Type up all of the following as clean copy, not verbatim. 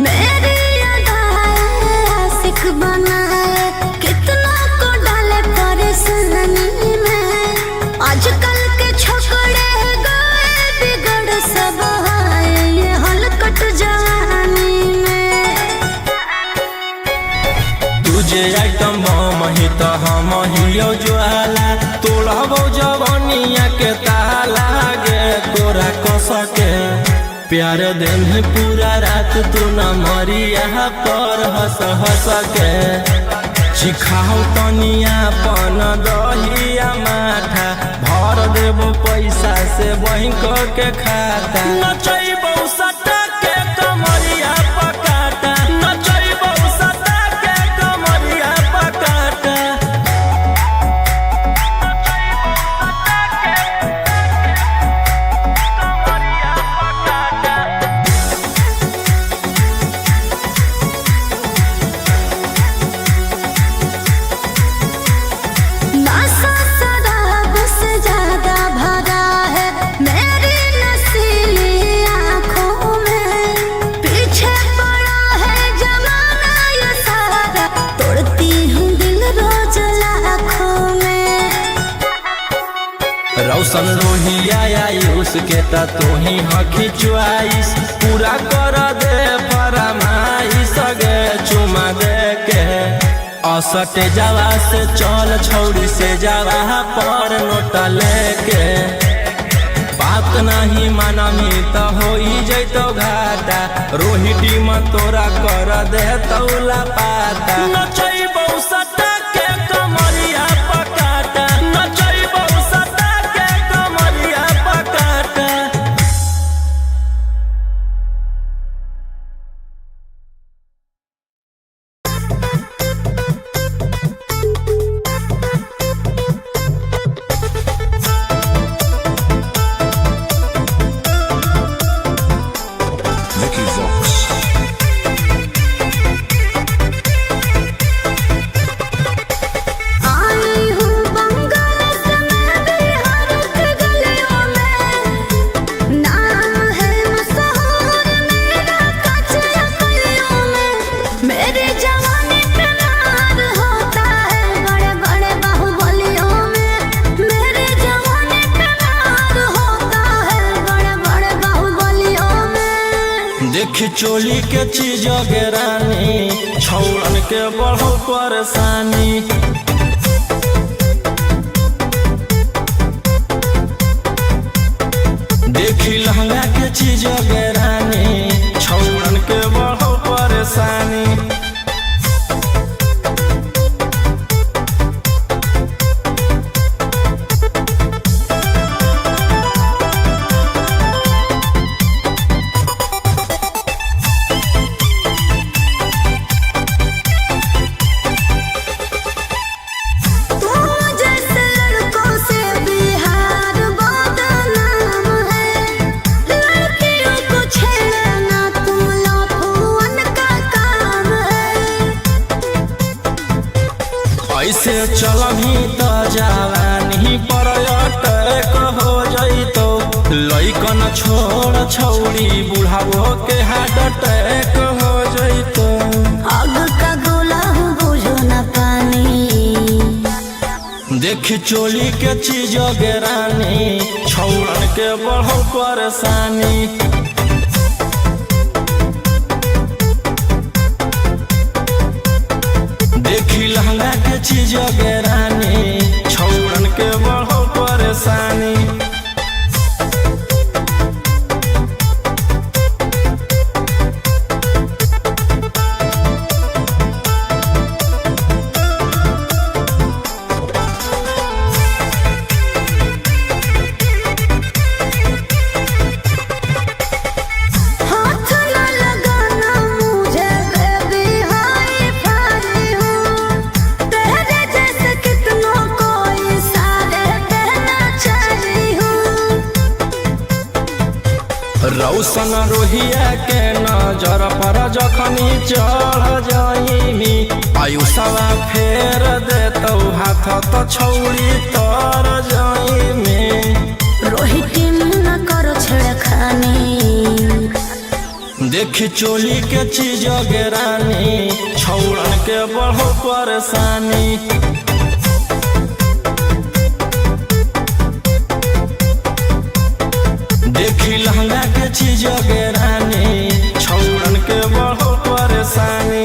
मेरी आशिक बनाए कितना को डाले परेशानी में। आजकल के छोकरे गए बिगड़ सब है ये हलकट जवानी में। तुझे आइटम मही तो हम हियो ज्वाला तोड़बो जवानिया के ताला गे तोरा कसके प्यार दिन पूरा रात तू न मरिया पर हंस हंस के चिखाओ तनिया पन दहिया माथा भर देबो पैसा से बैंक के खाता। नचैबो सटा के कमरिया पकाटा नचैबो सटा के कमरिया पकाटा। नशा शराब से ज्यादा भरा है मेरी नशीली आँखों में। पीछे पड़ा है जमाना ये सारा तोड़ती हूँ दिल रोज लाखों में। रौशन रोहिया उसके ता तू ही हकी च्वाइस पूरा कर दे फरमाइश गे चुमा दे के असटे जावा से चल छौड़ी से जावा पर नोट लेके बात नहीं मानमी तो हो जैतो घाटा रोहिटी में तोरा कर दे तौला पाता। नचैबो सटा के कमरिया पकाटा नचैबो सटा के कमरिया पकाटा। Vicky Vox. आई हूँ बंगाल से मैं बिहार के गलियों में। नाम है मशहूर मेरा कचरा गलियों में। मेरी जवानी पे नार होता है बड़े बड़े बाहुबलियों में। मेरी जवानी पे नार होता है बड़े बड़े बाहुबलियों में। देखी चोली के चीज गे रानी छौड़न के बढ़ो परेशानी। देखी लहंगा के चीज गे रानी छौड़न के बढ़ो परेशानी। तुम जैसे लड़कों से बिहार बदनाम है। लड़कियों को छेड़ना तुम लफुअन का काम है। ऐसे चलही तो जवानी पर अटैक हो जैतो लइकन छोड़ छौड़ी बुढ़ावो के हार्ट अटैक हो जैतो। आग का गोला हूँ बुझो न पानी। देखी चोली के चीज गे रानी छौड़न के बढ़ो परेशानी। देखी लहंगा के चीज गे रानी छौड़न के बढ़ो परेशानी। हाथ न लगाना मुझे बेबी हाई फाई हूँ। तेरे जैसे कितनों को इशारे कहना चाहिए हूँ। रौशन रोहिया के नजर पर जखनी चढ़ जाइमी आयुषवा फेर देतौ हाथ तो छौड़ी तर जाइमी। रोहिटी न करो छेड़खानी। देखी चोली के चीज रानी छौड़न के बढ़ो परेशानी। देखी लहंगा के चीज रानी छौड़न के बढ़ो परेशानी।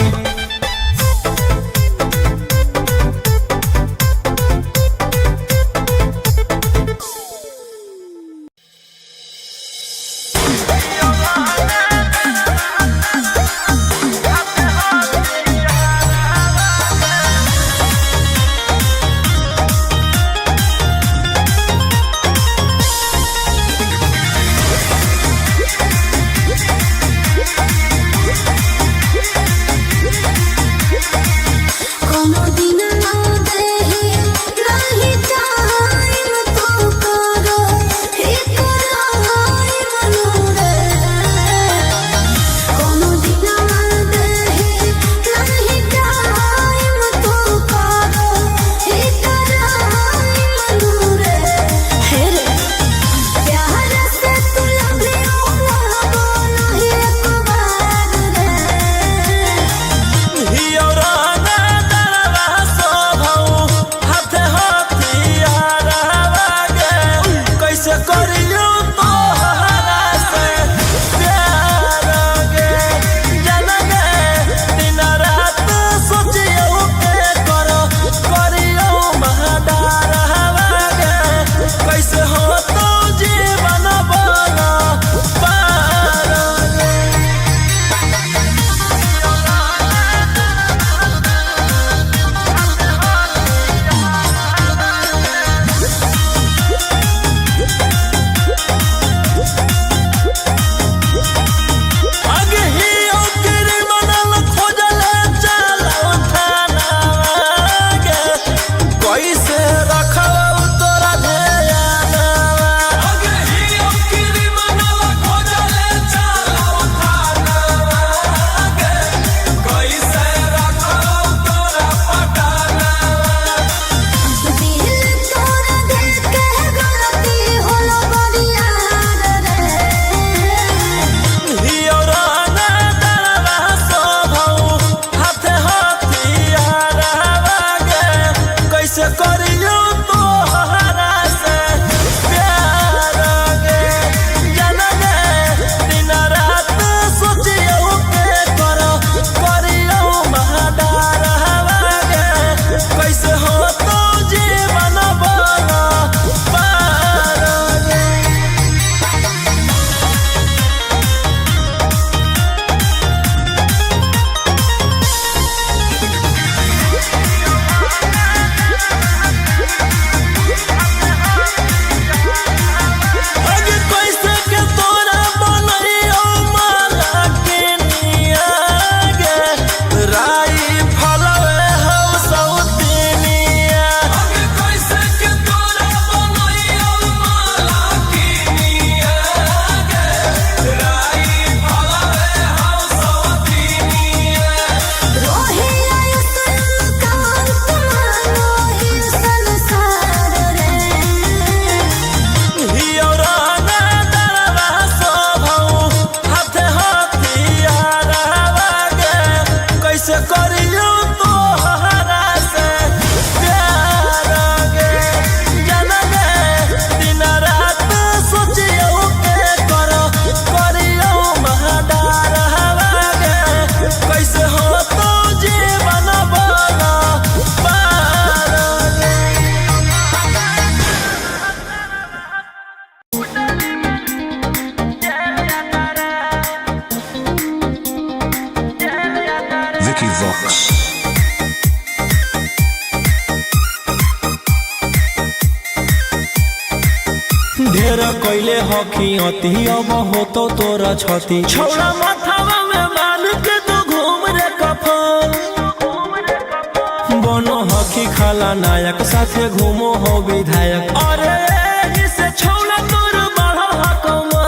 ढेर कैले हकी अति अब हो तो तोरा छती छौड़ा माथावा में बांध के तो घूम रे कफन बनो हकी खाला नायक साथे घूमो हो विधायक अरे से छौड़ा तोर बढ़ हकमा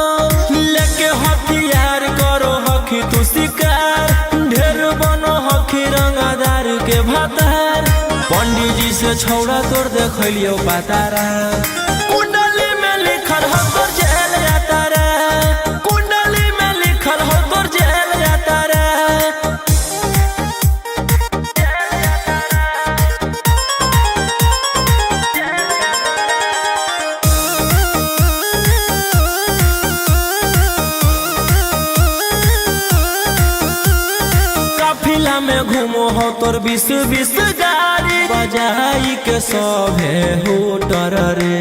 लेके हथियार करो हकी तू शिकार ढेर बनो हकी रंगदार के भातार पंडित जी से छौड़ा तोर देखलियो पातारा कुंडली में लिखल हो तोर जेल यात्रा कुंडली में लिखल हो तोर जेल जिला में घूमो हो तोर 20 गाड़ी बजाई के सभे होटर रे।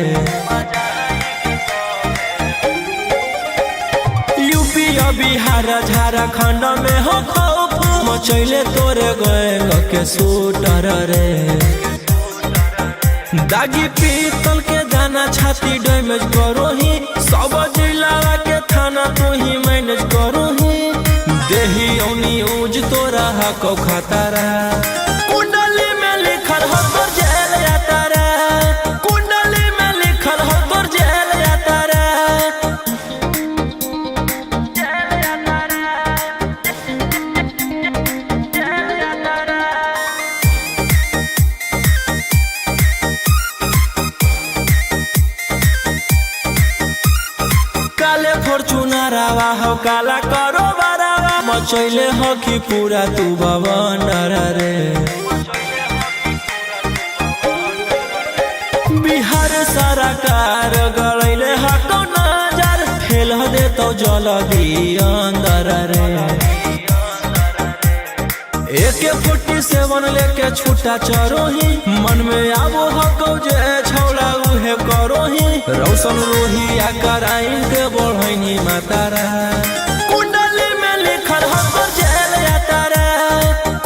यूपी और बिहार झारखंड में हो खौफ मचैले तोरे गैंग के शूटर रे। दागी पीतल के दाना छाती डैमेज करो ही सब जिला के थाना तू ही मैनेज करो ही। देही न्यूज तोरा हको खतरा कुंडली में लिखल हो तोर जेल यात्रा। कुंडली में लिखल हो तोर जेल यात्रा। काले फॉर्च्यूनर आवा हो काला करो बरावा मचैले हो कि पूरा तू बवंडर रे। बिहार सरकार गलैले हको नजर फेल दे तो जल्दी अंदर रे। AK-47 लेके छूटा चरो ही मन में आबो हको जे छौला उहे करो ही। रौशन रोहिया कराइन के बढ़ैनी मातारा कुंडली में लिखल हो तोर जेल यात्रा।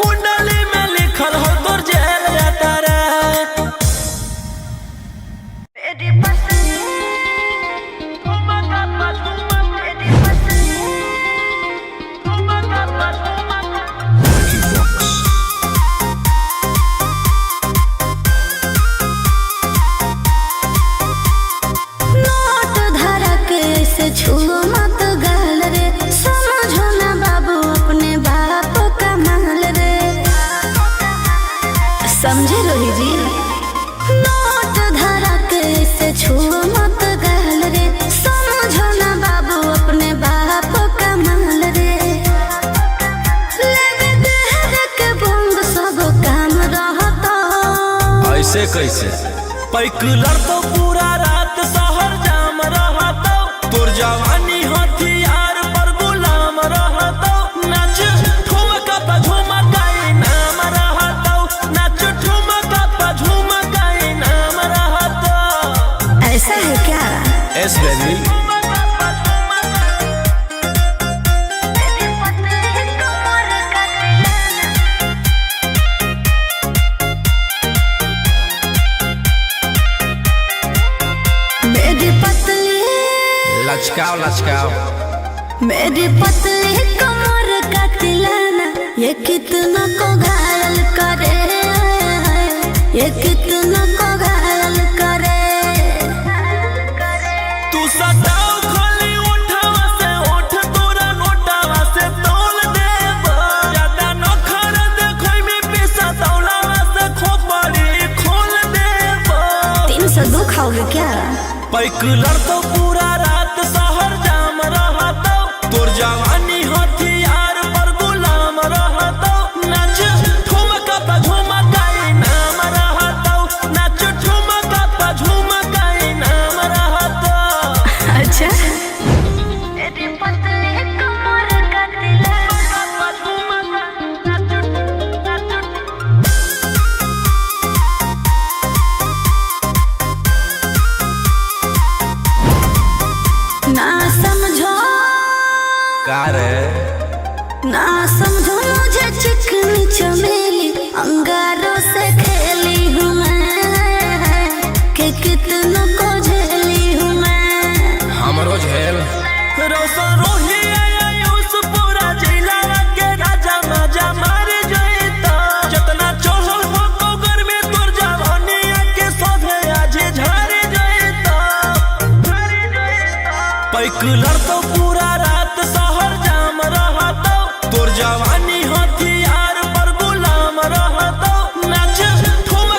कुंडली में लिखल हो तोर जेल यात्रा। नोट धरा के ऐसे छुओ मत गाल रे। समझो ना बाबू अपने बाप का माल रे। समझे रोही जी। नोट धरा के ऐसे छुओ मत गाल रे। समझो ना बाबू अपने बाप का माल रे। लेवे देहर के बंग सब काम रहता। ऐसे कैसे पैकुलर तो पूरा रात शहर जाम रहतो। तोर जवानी हथियार पर गुलाम रहतो। नाच ठुमका पे झुमकाई नाम रहतो। नाच ठुमका पे झुमकाई नाम रहतो। ऐसा है क्या? एस बेबी मेरी पतली लचकाओ लचकाओ। मेरी पतली कमर का तिलाना ये कितना को घायल करे। ये कितना को घायल करे। तू सताओ खाली उठावा से उठ तोरा नोटावा से तोल देबो। ज्यादा नखर देखै में पैसा तौलावा से खोपड़ी खोल देबो। 302 खाओगे क्या? पैकुलर तो पूरा रात शहर जाम रहतो। तोर जवानी हथियार पर गुलाम रहतो। नाच ठुमका पे झुमकाई नाम रहतो। नाच ठुमका पे झुमकाई नाम रहतो। अच्छा मेरी पतली कमर का ना समझो का रे ना समझो मुझे चिकनी चमेली अंगारों से खेली हूँ मैं। कि कितना को झेली हूँ मैं। हमरो झेल रोशन रोहिया यूस पूरा जिला के राजा मजा मार जइतो। जितना चढ़ल हो कोगर में तोर जवानी के सभे आज झाड़ जइतो। पैकुलर तो पूरा रात शहर जाम रहतो। तोर जवानी हथियार पर गुलाम रहतो। नाच ठुम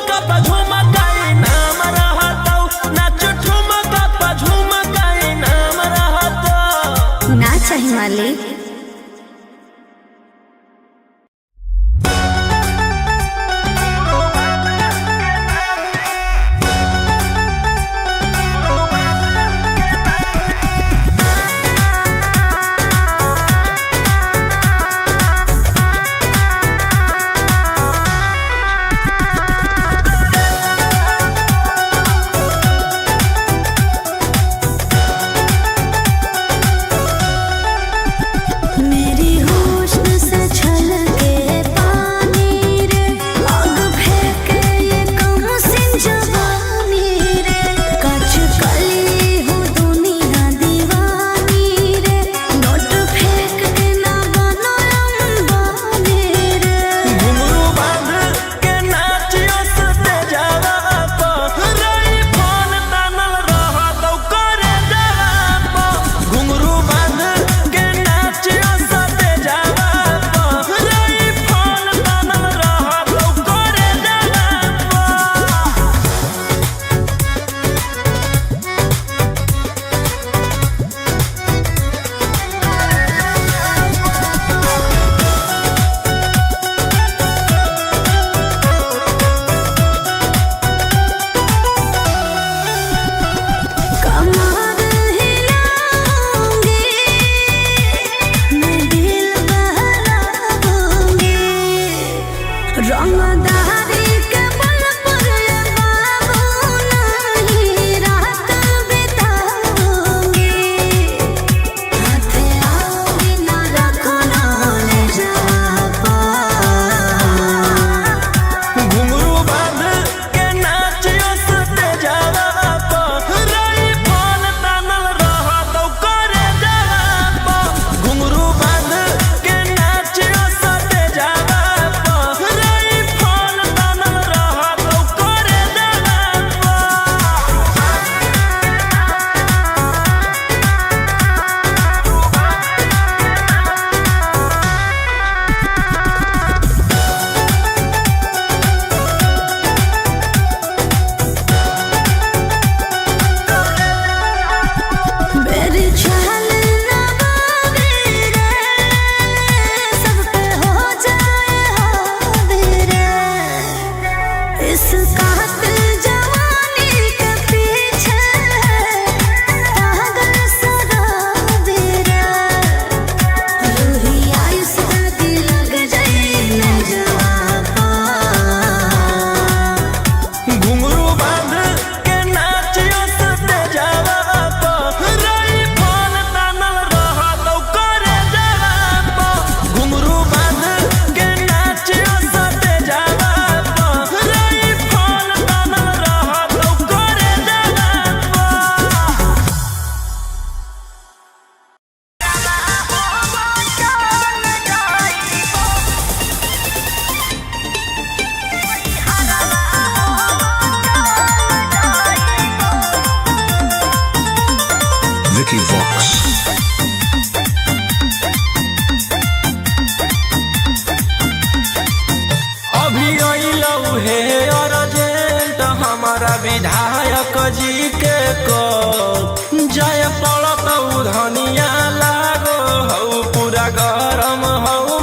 जाय पड़त धनिया लागो हऊ पूरा गरम हऊ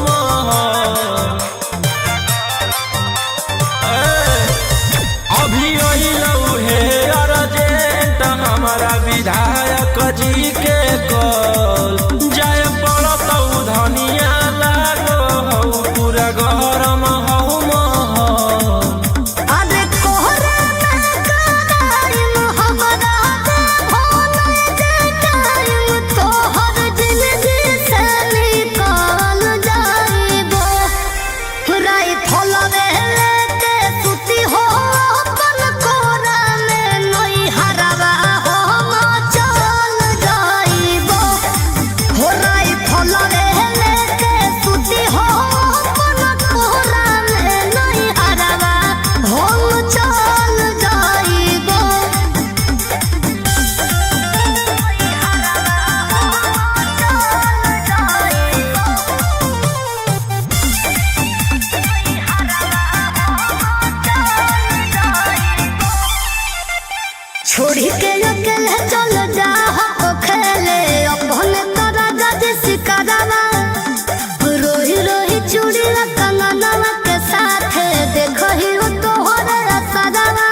अभी अइलऊ हे अर्जेंट हमारा विधायक जी के कॉल जाय पड़त धनिया लागो हऊ पूरा गरम हऊ अरे कोहरा में कराइम हमरा दे भोले जे टाइम तोहर जिंदगी से निकाल जाइबो राई फलवे लेके सुती हो अपन कोरा में नई हरवा हो चल जाइबो हो राई फलवे लेके सुती हो अपन कोरा में नई हरवा हो चल जाइबो छोड़ी के अकेले चल जा हो खेले अपन तारा जज सिकरवा रोही रोही चूड़ी कंगनवा के साथ देखही हो तोहरे असरवा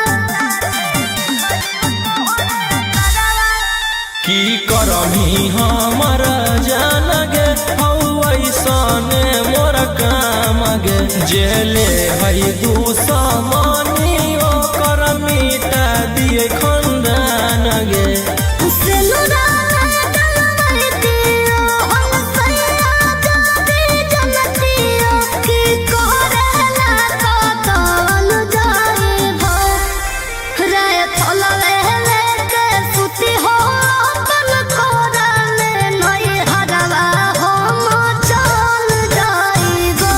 की करमी हमर जान गे हऊ ऐसने मोर काम गे जेले हई दुश्मनी ओकर मिटा दिए खंदान गे सिनुरा डलवैतियो हम सैया जादी जनतियो की करेला कतल जाइबो राय फलवे लेके सुती हो अपन कोरा में नई हरवा हम चल जाइबो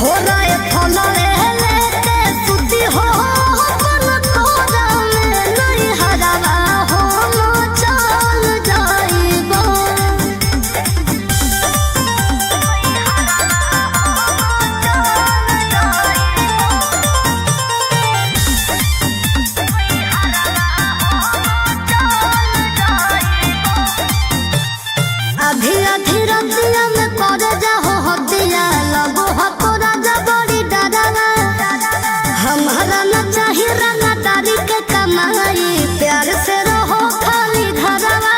हो राय फलवे लेके सुती हो अपन कोरा में नई हरवा हम चल जाइबो अभी अधी रतिया में कर जाहो हतिया लगो हको राजा बड़ी डरावा हमारा न चाहिए रंगदारी के कमाई प्यार से रहो खाली घरवा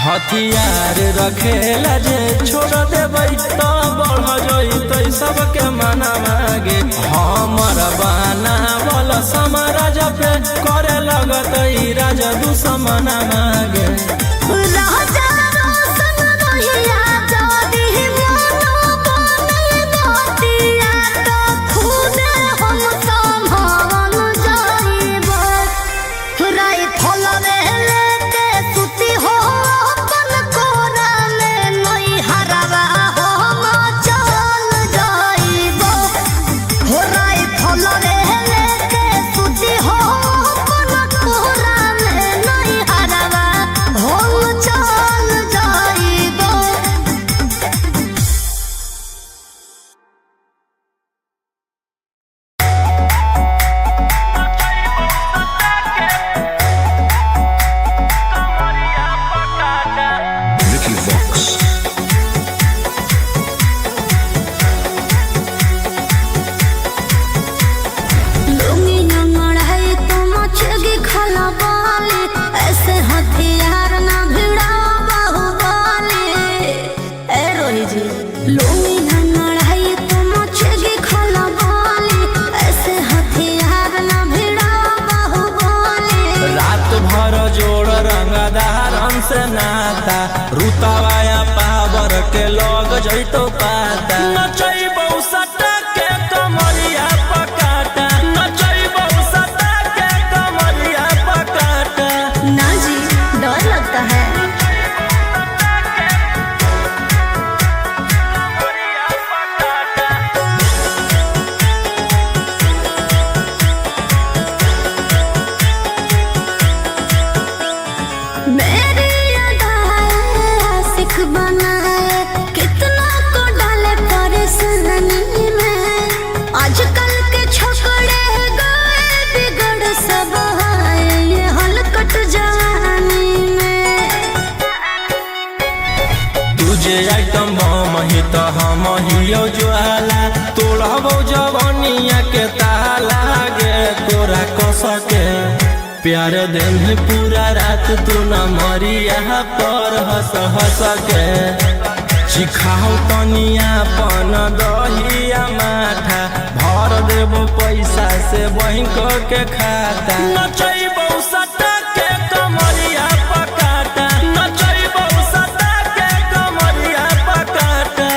हथियार रखेला जे छोड़ देबै तो बढ़ जइतै सबके मना मागे हमर बनावल समाराज पे करे लगतै राजा दुश्मन मागे राजा रोशन रहिया जादी मोनो बने नतिया तो खुद हम संभाल जाइबो राई फलवे लेके सुती हो अपन कोरा में नई हरवा हम चल जाइबो हो राई फलवे लेके सुती हो अपन कोरा में नई हरवा हम चल जाइबो Vicky Vox. लुंगी नंगड़ है तो मचेगी खला बाली ऐसे हथियार ना भिड़ा बाहुबली ए रोही जी लुंगी नंगड़ है तो मचेगी खला बाली ऐसे हथियार ना भिड़ा बाहुबली रात भर जोड़ रंगदार हमसे नाता रुतवाया पावर के लग जइतो पाता नचैबौ सटा के कमरिया पकाटा नचैबौ सटा के कमरिया पकाटा ना जी डर लगता है मेरी अदाएं आशिक बनाए कितना को डाले परेशानी में आजकल के छोकरे गए बिगड़ सब दूजे आइटम बम ही तो हम हियो ज्वाला तोड़बो जवनिया के ताला गे तोरा कसके प्यार दिन पूरा रात तू न मरिया पर हंस हंस के चिखाओ तनिया पन दहिया माथा भर देबो पैसा से बैंक के खाता नचैबो सटा के कमरिया पकाटा नचैबो सटा के कमरिया पकाटा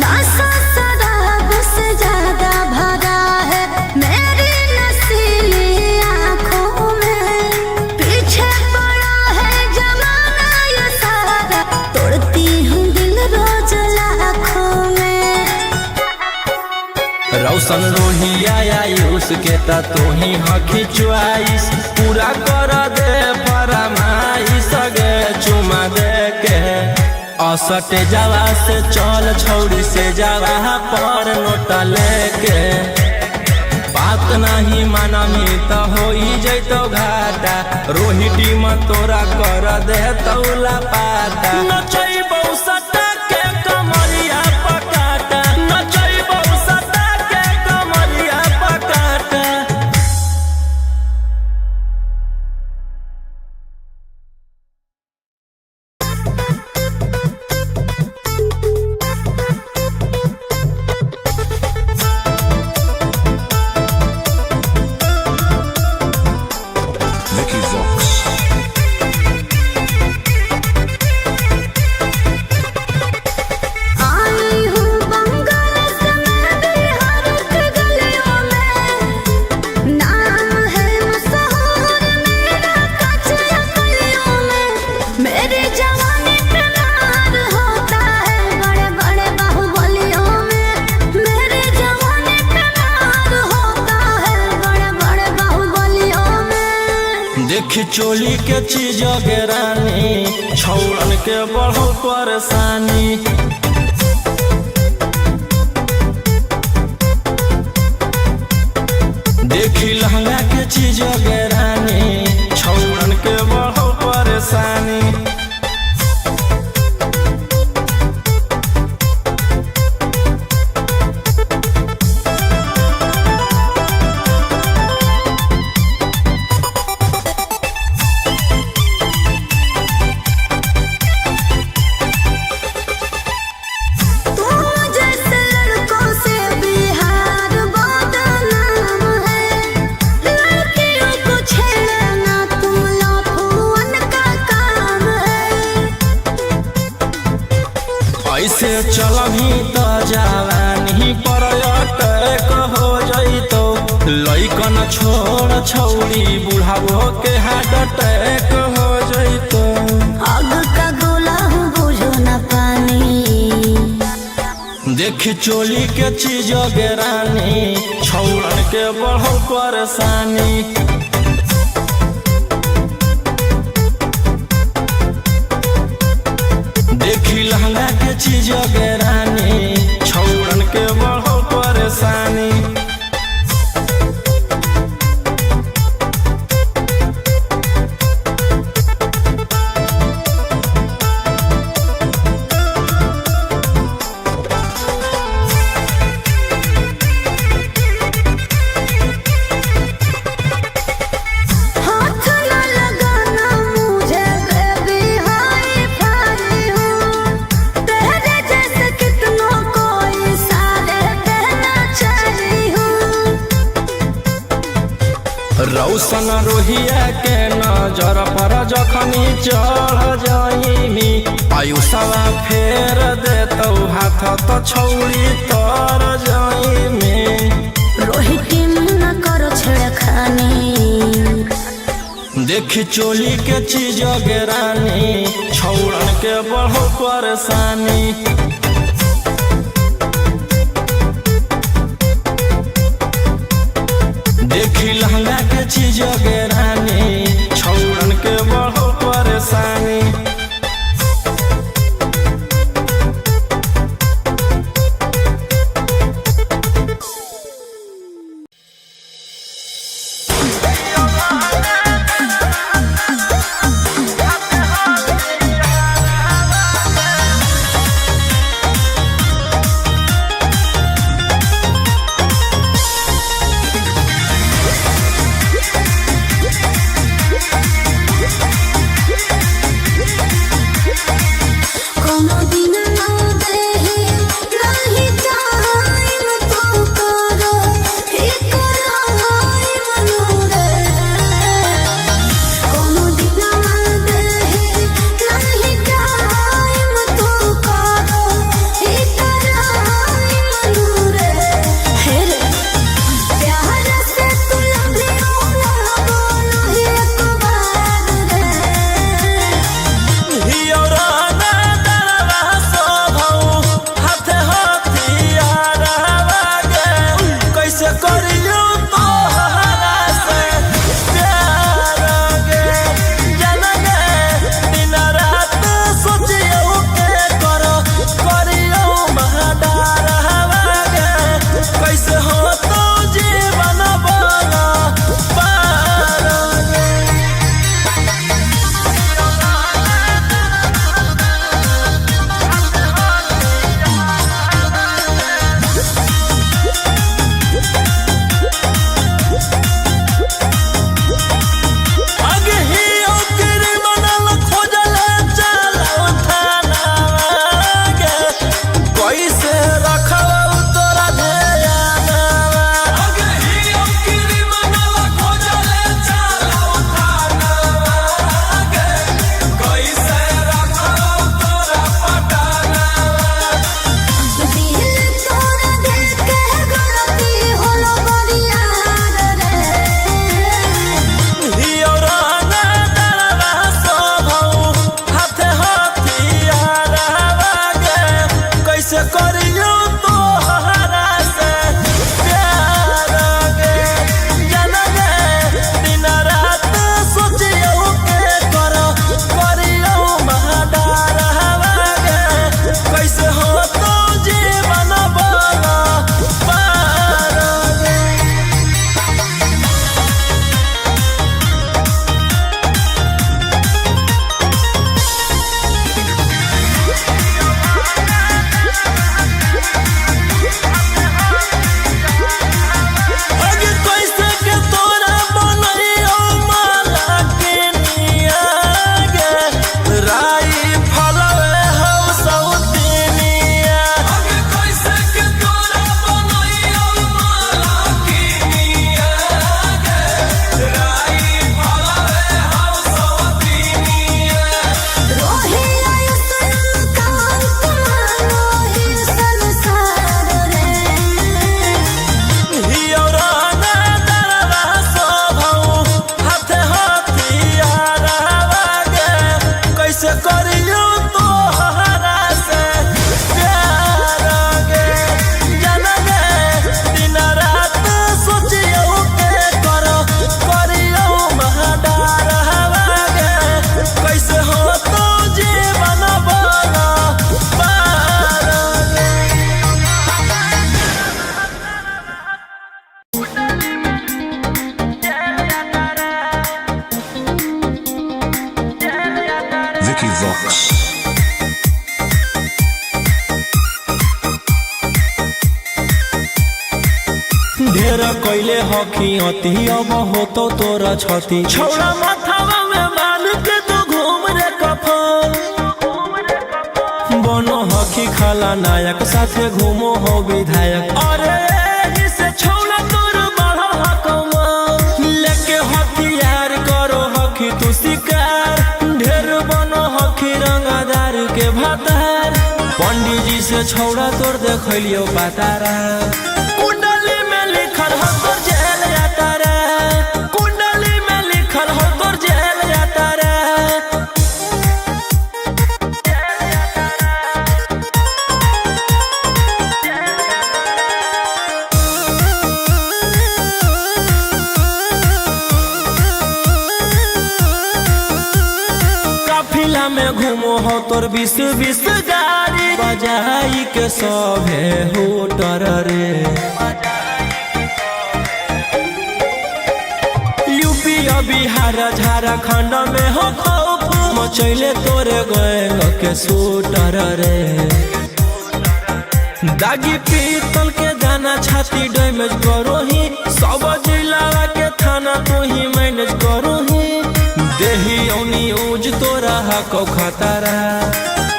नशा शराब से ज्यादा भरा है मेरी नशीली आँखों में पीछे पड़ा है जमाना ये सारा तोड़ती हूँ दिल रोज लाखों में रौशन रोहिया आयुष के ता तू ही हखी च्वाइस पूरा कर दे फरमाइश गे चुमा दे के असटे जावा से चल छौड़ी से जावा पर नोट लेके बात नहीं मानमी तो हो जैतो घाटा रोहिटी में तोरा कर दे तौला पाता नचैबो सटा के कमरिया पकाटा नचैबो सटा के कमरिया पकाटा Mickey Vox. आई हूँ बंगाल से मैं बिहार के गलियों में नाम है मशहूर मेरा कच्चा गलियों में मेरे जवानी पे नार होता है बड़े बड़े बाहुबलियों में मेरे जवानी पे नार होता है बड़े बड़े बाहुबलियों में देखी चोली के चीज गे रानी छौड़न के बढ़ो परेशानी देखी लहंगा के चीज गे रानी छौड़न के बढ़ो परेशानी तू जैसे लड़कों से बिहार बदनाम है लड़कियों को छेड़ना तुम लफुअन का काम है ऐसे चलही तो जवानी पर अटैक हो जैतो लइकन छोड़ छौड़ी बुढ़ावो के हार्ट अटैक हो जैतो आग का गोला हूँ बुझो न पानी देखी चोली के चीज गे रानी छौड़न के बढ़ो परेशानी देखी लहंगा के चीज गे रानी छौड़न के बढ़ो परेशानी हाथ न लगाना मुझे बेबी हाई फाई हूँ तेरे जैसे कितनों को इशारे कहना चाही हूँ रौशन रोहिया के नजर पर जखनी चढ़ जाइनी आयुषवा फेर देतौ हाथ तो छौड़ी तर जाइनी रोहित न करो छेड़खानी देखी चोली के चीज गे रानी छौड़न के बढ़ो परेशानी देखी लहंगा के चीज गे रानी छौड़न के बढ़ो परेशानी कैले हकी अति अब हो तो तोरा छती छौड़ा माथावा में बांध के तू घूम रे कफन बनो हकी खाला नायक साथे घूमो हो विधायक अरे जिसे छौड़ा तोर बड़ा हकमा लेके हथियार करो हकी तू शिकार ढेर बनो हकी रंगादार के भातार पंडित जी से छौड़ा तोर देखलियो पातारा कुंडली में लिखल हो तोर जेल जाता रे कुंडली में लिखल हो तोर जेल जाता रे काफिला में घूमो हो तोर 20-20 गाड़ी बजाई के सभे होटर रे यूपी बिहार झारखंड में हो खौफ मचैले तोरे गैंग के शूटर रे दागी पीतल के दाना छाती डैमेज करो ही सब जिला के थाना तो ही मैनेज करो ही देही औनी ऊज तोरा हको खतरा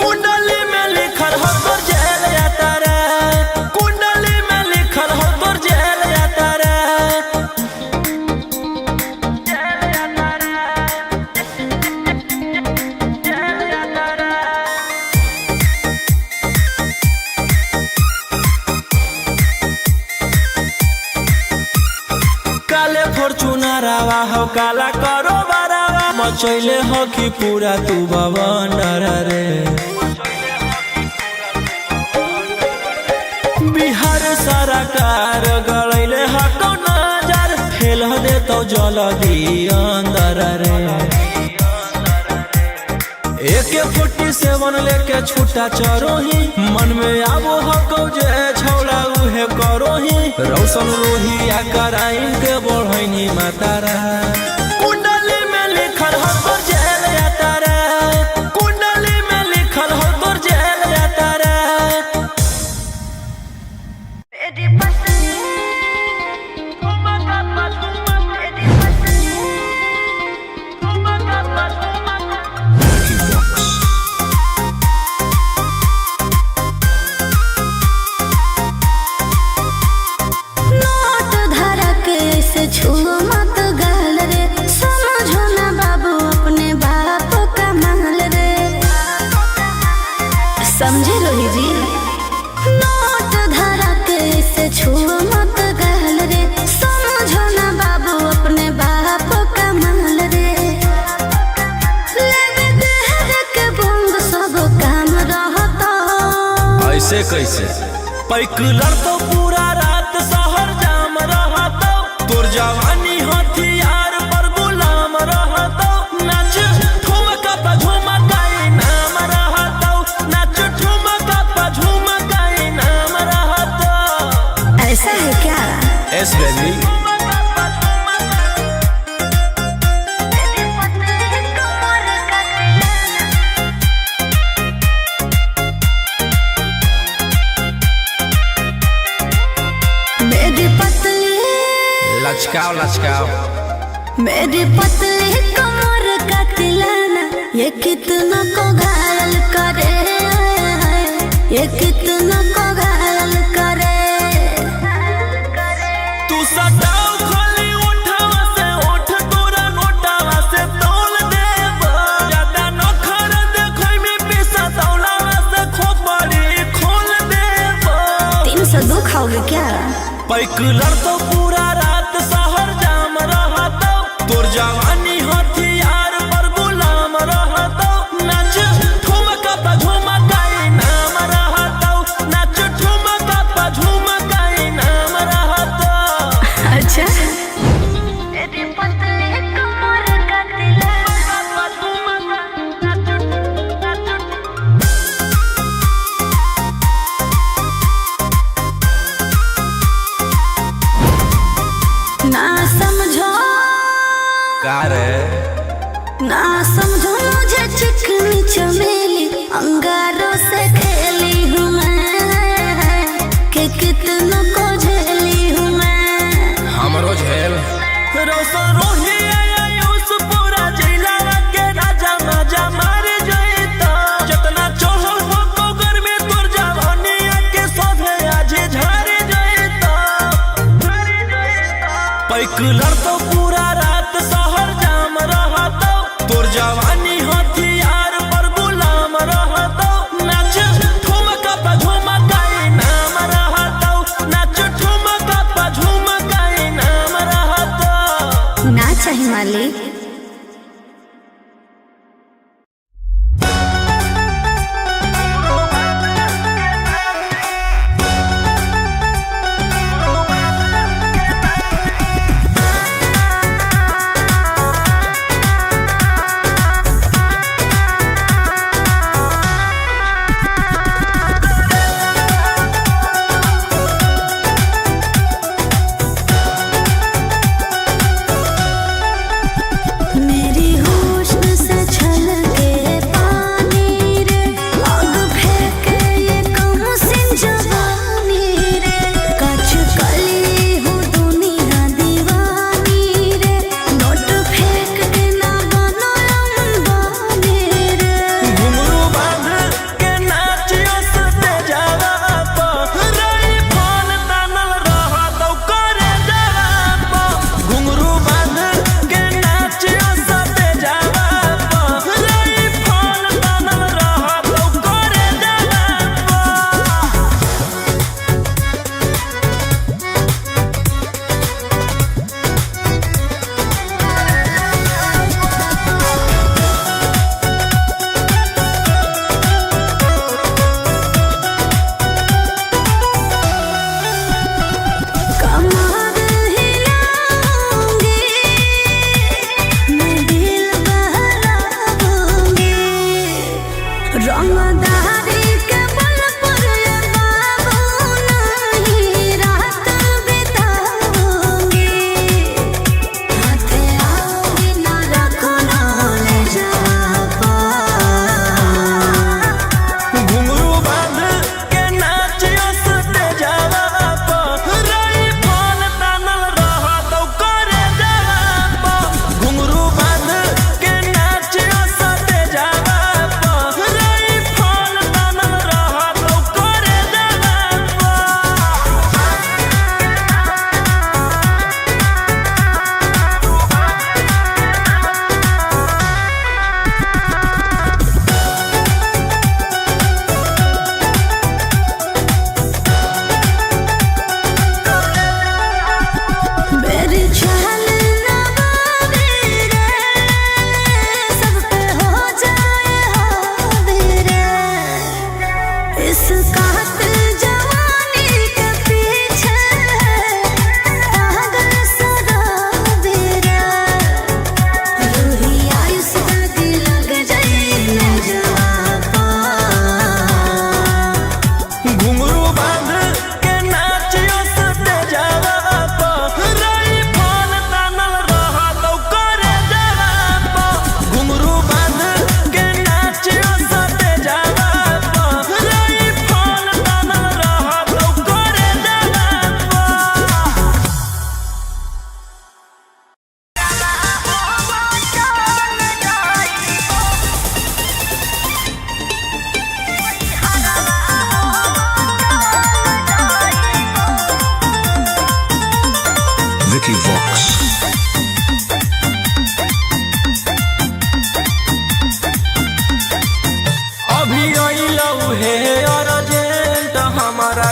कुंडली में लिखल हो तोर जेल जाता रे कुंडली में लिखल हो तोर जेल जाता रे काले फॉर्च्यूनर आवा हो काला करो बरावा मचैले हो कि पूरा तू बवंडर रे बिहार सरकार गड़ैले हको नजर फेल दे तो जल्दी अंदर रे AK-47 लेके छूटा चरोही मन में आबो हको जे छौड़ा उहे करोही रौशन रोहिया कराइन के बढ़ैनी मातारा कुंडली में लिखल हो तोर जेल जाता रे कुंडली में लिखल हो तोर जेल जाता रे नोट धरा के से छुओ मत गाल रे समझो ना बाबू अपने बाप का माल रे समझे रोही जी नोट धरा के से छुओ मत गाल रे समझो ना बाबू अपने बाप का माल रे लेवे देह के बंद सब काम रहता ऐसे कैसे पैक लड़तो पूरा रात शहर जाम रहतो तोर जवानी हथियार पर गुलाम रहतो नाच ठुमका पे झुमकाई नाम रहतो नाच ठुमका पे झुमकाई नाम रहतो ऐसा है क्या एस बेबी मेरी पतली लचकाओ लचकाओ मेरी पतली कमर का तिलाना ये कितना को घायल करे ये कितना को घायल करे तू सटाओ खाली उठावा से उठ तोरा नोटावा से तौल देब ज्यादा नखर देखै में पैसा तौलावा से खोपड़ी खोल देब 302 खाओगे क्या पैक लड़तो पूरा रात शहर जाम रहतो तोर जवानी हथियार पर गुलाम रहतो नाच ठुमका पे झुमकाई नाम रहतो नाच ठुमका पे झुमकाई नाम रहतो अच्छा मेरी पतली कमर का ना समझो का रे ना समझो मुझे चिकनी चमेली अंगारों से खेली हूँ मैं कि कितनों को झेली हूँ मैं रोशन रोही आयुष पूरा जिला के राजा मजा मार जइता जतना चढ़ल हो कोगर में तोर जवानी के सोधे आज झर जइता पैक लड़तो पूरा रात शहर जाम रहतो तोर जवानी हथियार पर गुलाम रहतो नाच ठुमका पे झुमकाई नाम रहतो नाच ठुमका पे झुमकाई नाम रहतो ना चाही मालिक।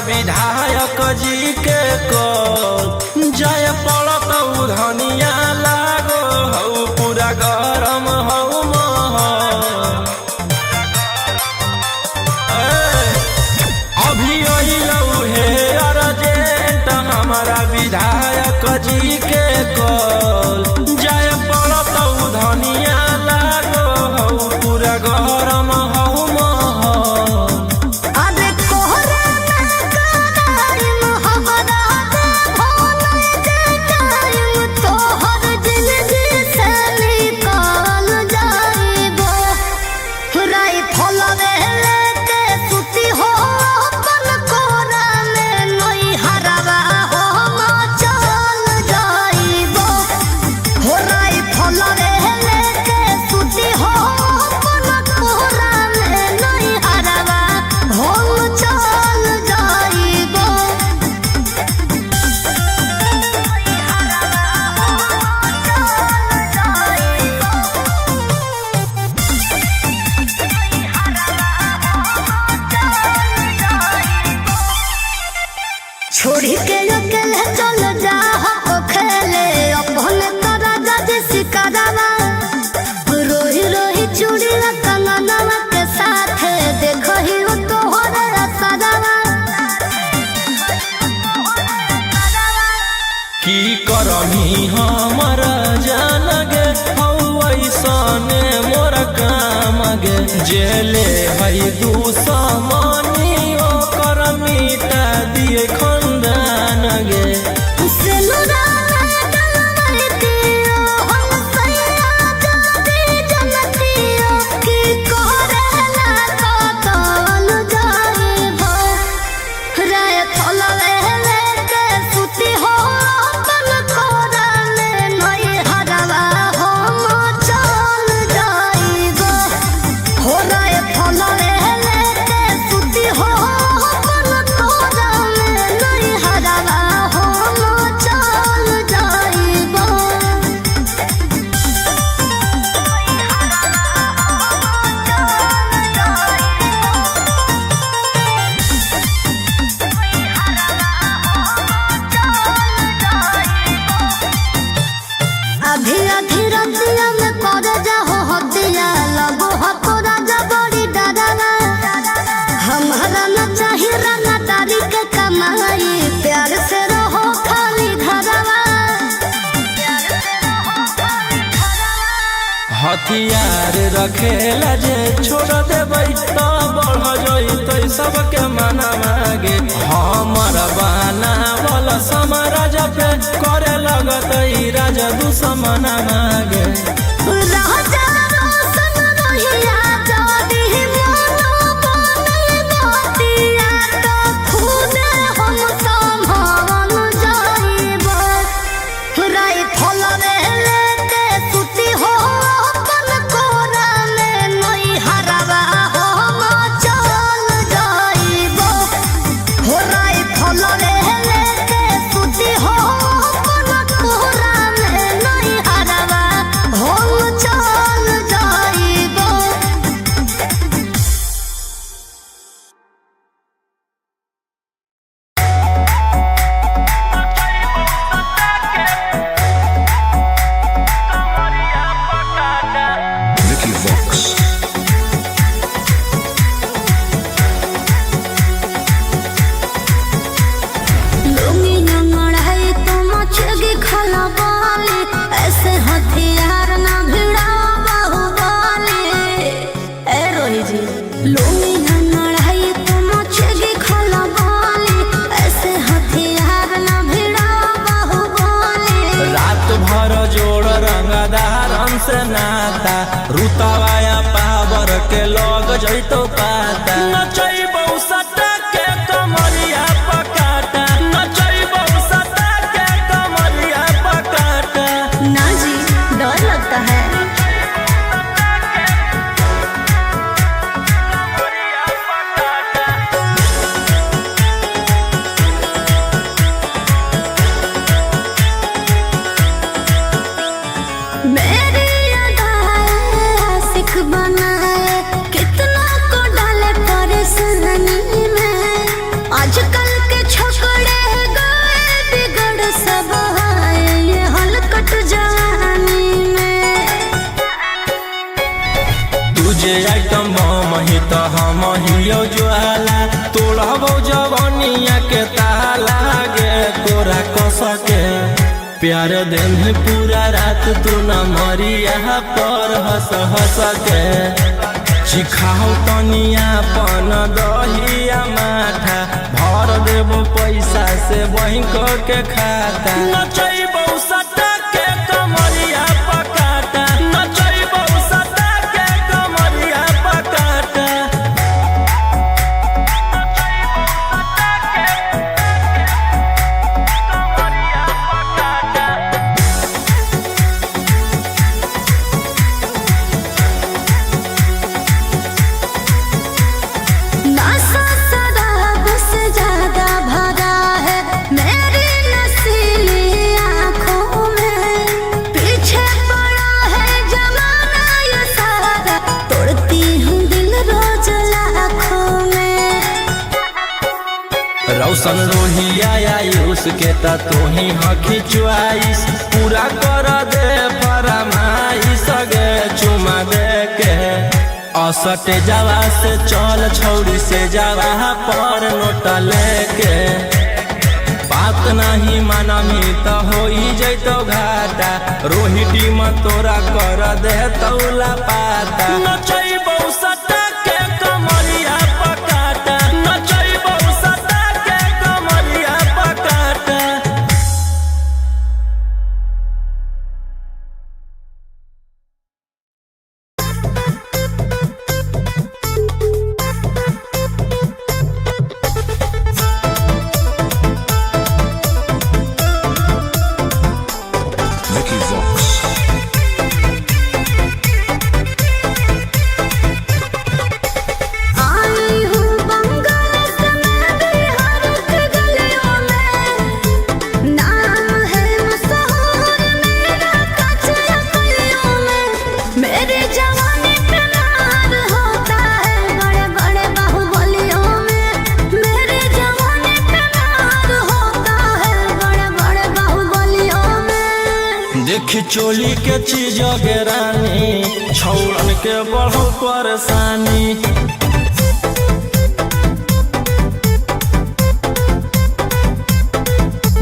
विधायक जी के कॉल जय पड़त धनिया लागो हऊ पूरा गरम हऊ महल अभी अइलऊ हे अर्जेंट हमारा विधायक जी के कॉल जय पड़त धनिया लागो हऊ पूरा गरम हऊ महल छोड़ी के अकेले चल जा हो खेले अपने तोरा जज सिकारावा रोही रोही चूड़ी कंगनवा के साथ देखो ही वो तोहरे असरावा की करमी हमर जान गे ऐसने मोर काम गे जेले है दुश्मनी ओकर मिटा दिए खंदान गे हथियार रखेला जे छोड़ देबै तो बढ़ जइतै सबके मना मागे हमर बहाना वाला समाराज पे करे लगतै राजा दुश्मन मागे से नाता रुतवाया पावर के लग जइतो पाता नचैबौ सटा के कमरिया पकाटा नचैबौ सटा के कमरिया पकाटा ना जी डर लगता है आइटम मही तो हम हियो ज्वाला तोड़बो जवनिया के ताला गे तोरा कस के प्यार दिन पूरा रात तू न मरिया पर हंस हंस के चिखाओ तनिया पन दहिया माथा भर देबो पैसा से बैंक के खाता नचैबो सटा के कमरिया पकाटा नचैबो सटा के कमरिया पकाटा ज्यादा भरा है मेरी नसीली आँख रौशन रोहिया आयुष के त तू ही हखी चुआइस पूरा कर दे फरमाइश गे चुमा दे के असटे जावा से चल छौड़ी से जावा पर नोट लेके बात नहीं मानमी त होई जैतो घाटा रोहिटी में तोरा कर दे तौला पाता नचैबौ सटा के कमरिया पकाटा नचैबौ सटा के कमरिया पकाटा। आई हूँ बंगाल से मैं बिहार के गलियों में नाम है मशहूर मेरा कचरा गलियों में मेरे जवानी पे नार होता है बड़े बड़े बाहुबलियों में मेरे जवानी पे नार होता है बड़े बड़े बाहुबलियों में। देखी चोली के चीज गे रानी छौड़न के बढ़ो परेशानी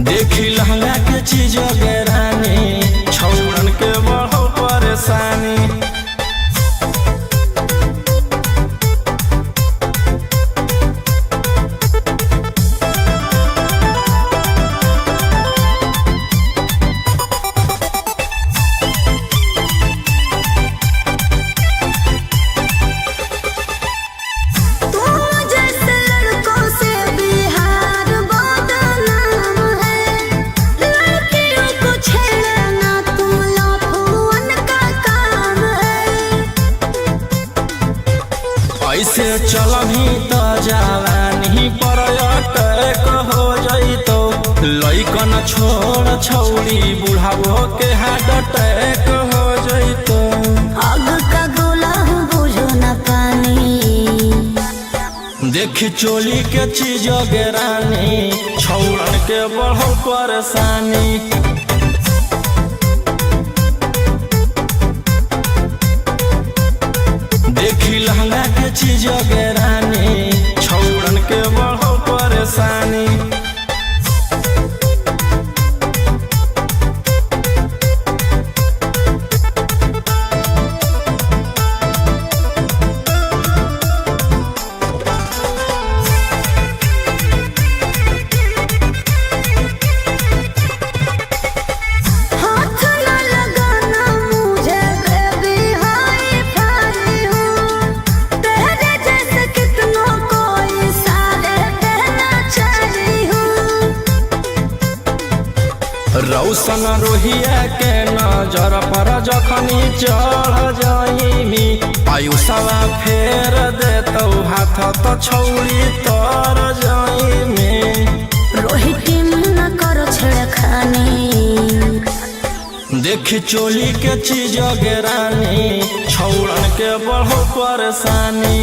देखी लहंगा के चीज गे रानी छौड़न के बढ़ो परेशानी तू जैसे लड़कों से बिहार बदनाम है लड़कियों को छेड़ना तुम लफुअन का काम है। ऐसे चलही त जवानी पर अटैक हो जइतो लइकन छोड़ छौड़ी बुढ़ावो के हार्ट अटैक हो जइतो आग का गोला हूँ बुझो न पानी देखी चोली के चीज गे रानी छौड़न के बढ़ो परेशानी देखी लहंगा के चीज गे रानी छौड़न के बढ़ो परेशानी हाथ न लगाना मुझे बेबी हाई फाई हूँ तेरे जैसे कितनों को इशारे कहना चाही हूँ। रौशन रोहिया के नजर पर जखनी चढ़ जाइमी आयुषवा फेर देतौ हाथ त छौड़ी तर जाइमी रोहिती न करो छेड़खानी देखी चोली के चीज गे रानी छौड़न के बढ़ो परेशानी